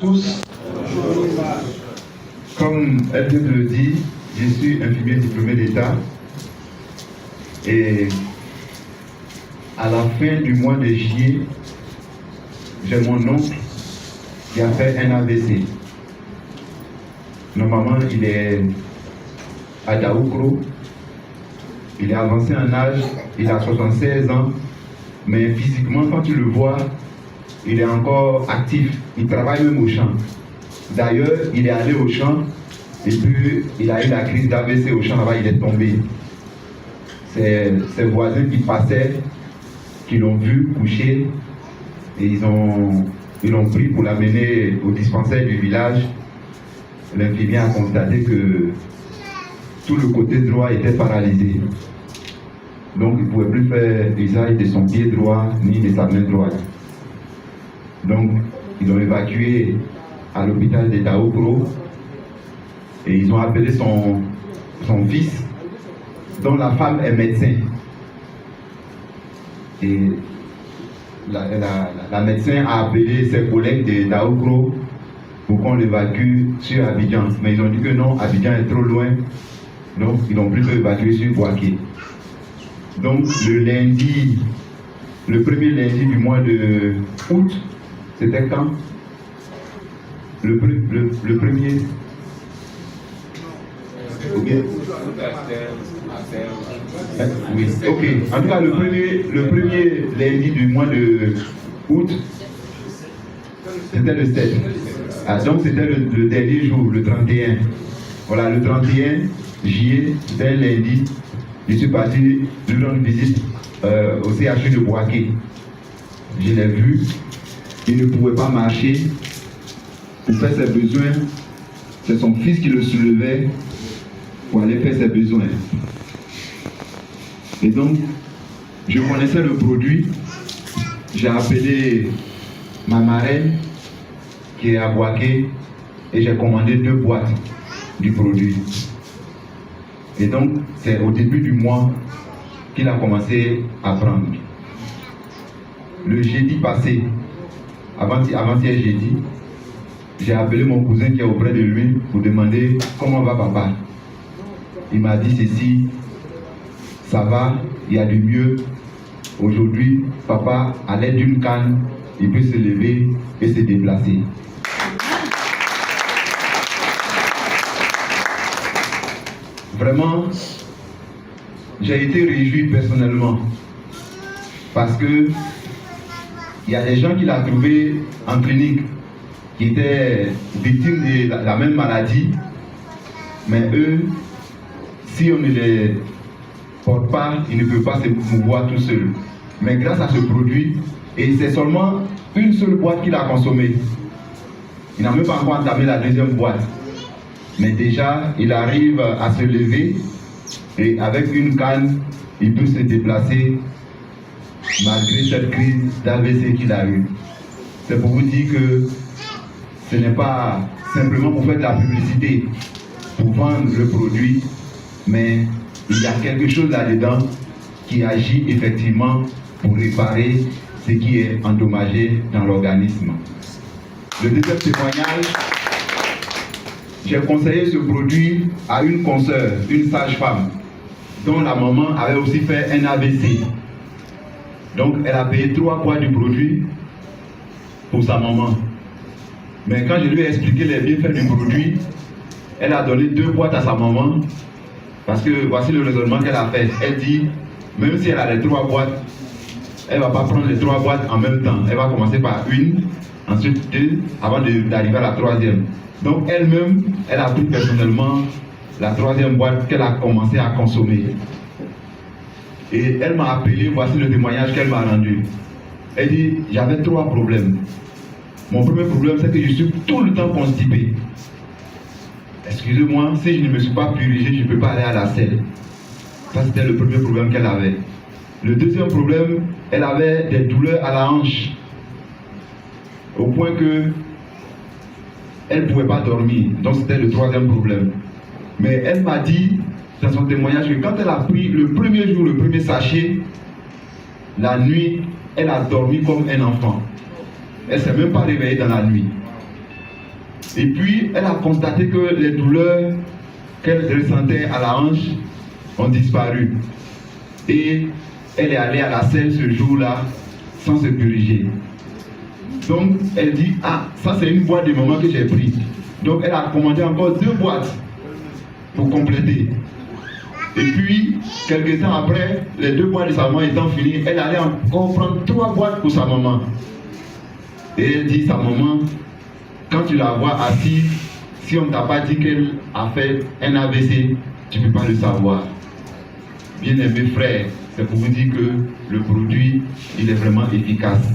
Tous, comme elle vient de le dire, je suis infirmier diplômé d'État et à la fin du mois de juillet, j'ai mon oncle qui a fait un AVC. Normalement, il est à Daoukro, il est avancé en âge, il a 76 ans, mais physiquement, quand tu le vois, il est encore actif, il travaille même au champ. D'ailleurs, il est allé au champ et puis il a eu la crise d'AVC au champ, là-bas, il est tombé. C'est ses voisins qui passaient, qui l'ont vu coucher et ils l'ont pris pour l'amener au dispensaire du village. L'infirmier a constaté que tout le côté droit était paralysé. Donc il ne pouvait plus faire usage de son pied droit ni de sa main droite. Donc ils l'ont évacué à l'hôpital de Daoukro et ils ont appelé son fils, dont la femme est médecin. Et la médecin a appelé ses collègues de Daoukro pour qu'on l'évacue sur Abidjan. Mais ils ont dit que non, Abidjan est trop loin. Donc ils l'ont plutôt évacué sur Boaké. Donc le premier lundi du mois de août, c'était quand? Le premier. Ok. Oui, ok. En tout cas, le premier lundi du mois de août, c'était le 7. Ah, donc c'était le dernier jour, le 31. Voilà, le 31 juillet, c'était un lundi. Je suis parti lui rendre visite au CHU de Boaké. Je l'ai vu, il ne pouvait pas marcher pour faire ses besoins. C'est son fils qui le soulevait pour aller faire ses besoins. Et donc, je connaissais le produit. J'ai appelé ma marraine qui est à Boaké et j'ai commandé 2 boîtes du produit. Et donc, c'est au début du mois qu'il a commencé à prendre. Le jeudi passé, avant-hier jeudi, j'ai appelé mon cousin qui est auprès de lui pour demander comment va papa. Il m'a dit ceci, ça va, il y a du mieux. Aujourd'hui, papa, à l'aide d'une canne, il peut se lever et se déplacer. Vraiment, j'ai été réjoui personnellement parce que il y a des gens qui l'ont trouvé en clinique qui étaient victimes de la même maladie, mais eux, si on ne les porte pas, ils ne peuvent pas se mouvoir tout seuls. Mais grâce à ce produit, et c'est seulement une seule boîte qu'il a consommée. Il n'a même pas encore entamé la deuxième boîte. Mais déjà, il arrive à se lever et avec une canne, il peut se déplacer malgré cette crise d'AVC qu'il a eue. C'est pour vous dire que ce n'est pas simplement pour faire de la publicité, pour vendre le produit, mais il y a quelque chose là-dedans qui agit effectivement pour réparer ce qui est endommagé dans l'organisme. Le deuxième témoignage, j'ai conseillé ce produit à une consoeur, une sage-femme, dont la maman avait aussi fait un AVC. Donc elle a payé 3 boîtes du produit pour sa maman. Mais quand je lui ai expliqué les bienfaits du produit, elle a donné 2 boîtes à sa maman. Parce que voici le raisonnement qu'elle a fait. Elle dit, même si elle a les 3 boîtes, elle ne va pas prendre les 3 boîtes en même temps. Elle va commencer par une, ensuite 2, avant d'arriver à la 3e. Donc elle-même, elle a pris personnellement la 3e boîte qu'elle a commencé à consommer. Et elle m'a appelé, voici le témoignage qu'elle m'a rendu. Elle dit, j'avais 3 problèmes. Mon premier problème, c'est que je suis tout le temps constipé. Excusez-moi, si je ne me suis pas purgé, je ne peux pas aller à la selle. Ça, c'était le premier problème qu'elle avait. Le deuxième problème, elle avait des douleurs à la hanche. Au point que elle ne pouvait pas dormir. Donc, c'était le 3e problème. Mais elle m'a dit, dans son témoignage, que quand elle a pris le premier jour, le premier sachet, la nuit, elle a dormi comme un enfant. Elle ne s'est même pas réveillée dans la nuit. Et puis, elle a constaté que les douleurs qu'elle ressentait à la hanche ont disparu. Et elle est allée à la selle ce jour-là sans se puriger. Donc, elle dit, ah, ça c'est une boîte de maman que j'ai pris. Donc, elle a commandé encore 2 boîtes pour compléter. Et puis, quelques temps après, les 2 boîtes de sa maman étant finies, elle allait encore prendre 3 boîtes pour sa maman. Et elle dit, sa maman, quand tu la vois assise, si on ne t'a pas dit qu'elle a fait un AVC, tu ne peux pas le savoir. Bien-aimés frères, c'est pour vous dire que le produit, il est vraiment efficace.